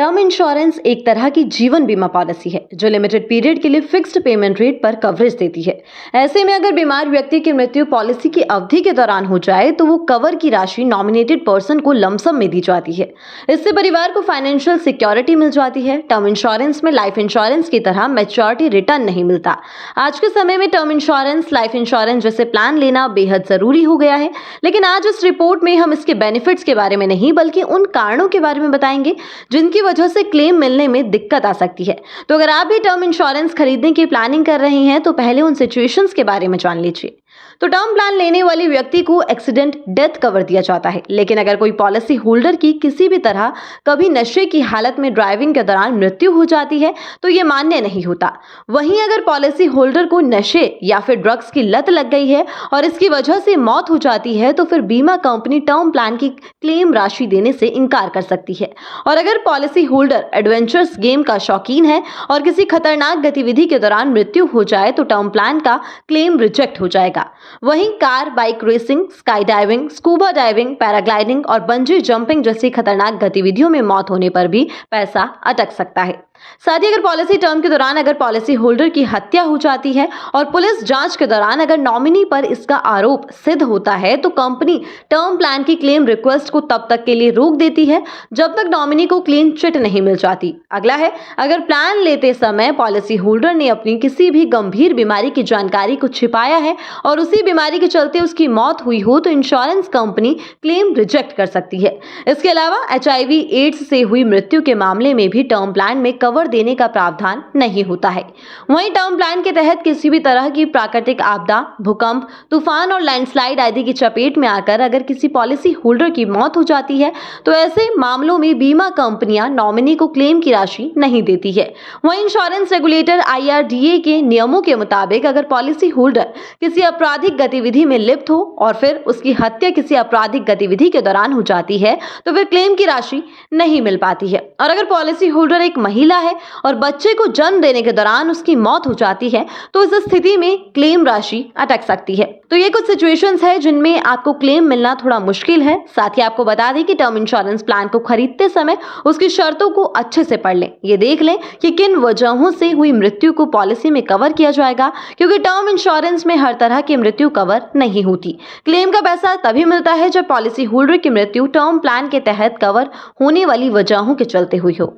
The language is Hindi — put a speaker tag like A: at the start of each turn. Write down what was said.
A: टर्म इंश्योरेंस एक तरह की जीवन बीमा पॉलिसी है जो लिमिटेड पीरियड के लिए फिक्स्ड पेमेंट रेट पर कवरेज देती है। ऐसे में अगर बीमार व्यक्ति की मृत्यु पॉलिसी की अवधि के दौरान हो जाए तो वो कवर की राशि नॉमिनेटेड पर्सन को लमसम में दी जाती है। इससे परिवार को फाइनेंशियल सिक्योरिटी मिल जाती है। टर्म इंश्योरेंस में लाइफ इंश्योरेंस की तरह मैच्योरिटी रिटर्न नहीं मिलता। आज के समय में टर्म इंश्योरेंस, लाइफ इंश्योरेंस जैसे प्लान लेना बेहद जरूरी हो गया है। लेकिन आज इस रिपोर्ट में हम इसके बेनिफिट्स के बारे में नहीं बल्कि उन कारणों के बारे में बताएंगे जिनकी वजह से क्लेम मिलने में दिक्कत आ सकती है। तो अगर आप भी टर्म इंश्योरेंस खरीदने की प्लानिंग कर रहे हैं तो पहले उन सिचुएशंस के बारे में जान लीजिए। तो टर्म प्लान लेने वाले व्यक्ति को एक्सीडेंट डेथ कवर दिया जाता है, लेकिन अगर कोई पॉलिसी होल्डर की किसी भी तरह कभी नशे की हालत में ड्राइविंग के दौरान मृत्यु हो जाती है तो ये मान्य नहीं होता। वहीं अगर पॉलिसी होल्डर को नशे या फिर ड्रग्स की लत लग गई है और इसकी वजह से मौत हो जाती है तो फिर बीमा कंपनी टर्म प्लान की क्लेम राशि देने से इनकार कर सकती है। और अगर पॉलिसी होल्डर एडवेंचरस गेम का शौकीन है और किसी खतरनाक गतिविधि के दौरान मृत्यु हो जाए तो टर्म प्लान का क्लेम रिजेक्ट हो जाएगा। वहीं car, bike racing, sky diving, scuba diving, paragliding और बंजी जंपिंग जैसी खतरनाक गतिविधियों में मौत होने पर भी पैसा अटक सकता है। साथ ही अगर पॉलिसी टर्म के दौरान अगर पॉलिसी होल्डर की हत्या हो जाती है और पुलिस जांच के दौरान अगर नॉमिनी पर इसका आरोप सिद्ध होता है तो कंपनी टर्म प्लान की क्लेम रिक्वेस्ट को तब तक के लिए रोक देती है जब तक नॉमिनी को क्लीन चिट नहीं मिल जाती। अगला है, अगर प्लान लेते समय पॉलिसी होल्डर ने अपनी किसी भी गंभीर बीमारी की जानकारी को छिपाया है और उसी बीमारी के चलते उसकी मौत हुई हो तो इंश्योरेंस कंपनी क्लेम रिजेक्ट कर सकती है। इसके अलावा HIV एड्स से हुई मृत्यु के मामले में भी टर्म प्लान में कवर देने का प्रावधान नहीं होता है। वहीं टर्म प्लान के तहत किसी भी तरह की प्राकृतिक आपदा, भूकंप, तूफान और लैंडस्लाइड आदि की चपेट में आकर अगर किसी पॉलिसी होल्डर की मौत हो जाती है तो ऐसे मामलों में बीमा कंपनियां नॉमिनी को क्लेम की राशि नहीं देती है। वहीं इंश्योरेंस रेगुलेटर IRDA के नियमों के मुताबिक अगर पॉलिसी होल्डर किसी आपराधिक गतिविधि में लिप्त हो और फिर उसकी हत्या किसी आपराधिक गतिविधि के दौरान हो जाती है तो फिर क्लेम की राशि नहीं मिल पाती है। और अगर पॉलिसी होल्डर एक महिला है और बच्चे को जन्म देने के दौरान उसकी मौत हो जाती है तो इस स्थिति में क्लेम राशि अटक सकती है। तो ये कुछ सिचुएशंस है जिनमें आपको क्लेम मिलना थोड़ा मुश्किल है। साथ ही आपको बता दें कि टर्म इंश्योरेंस प्लान को खरीदते समय उसकी शर्तों को अच्छे से पढ़ लें। ये देख लें कि किन वजहों से हुई मृत्यु को पॉलिसी में कवर किया जाएगा, क्योंकि टर्म इंश्योरेंस में हर तरह की मृत्यु कवर नहीं होती। क्लेम का पैसा तभी मिलता है जब पॉलिसी होल्डर की मृत्यु टर्म प्लान के तहत कवर होने वाली वजहों के चलते हुई हो।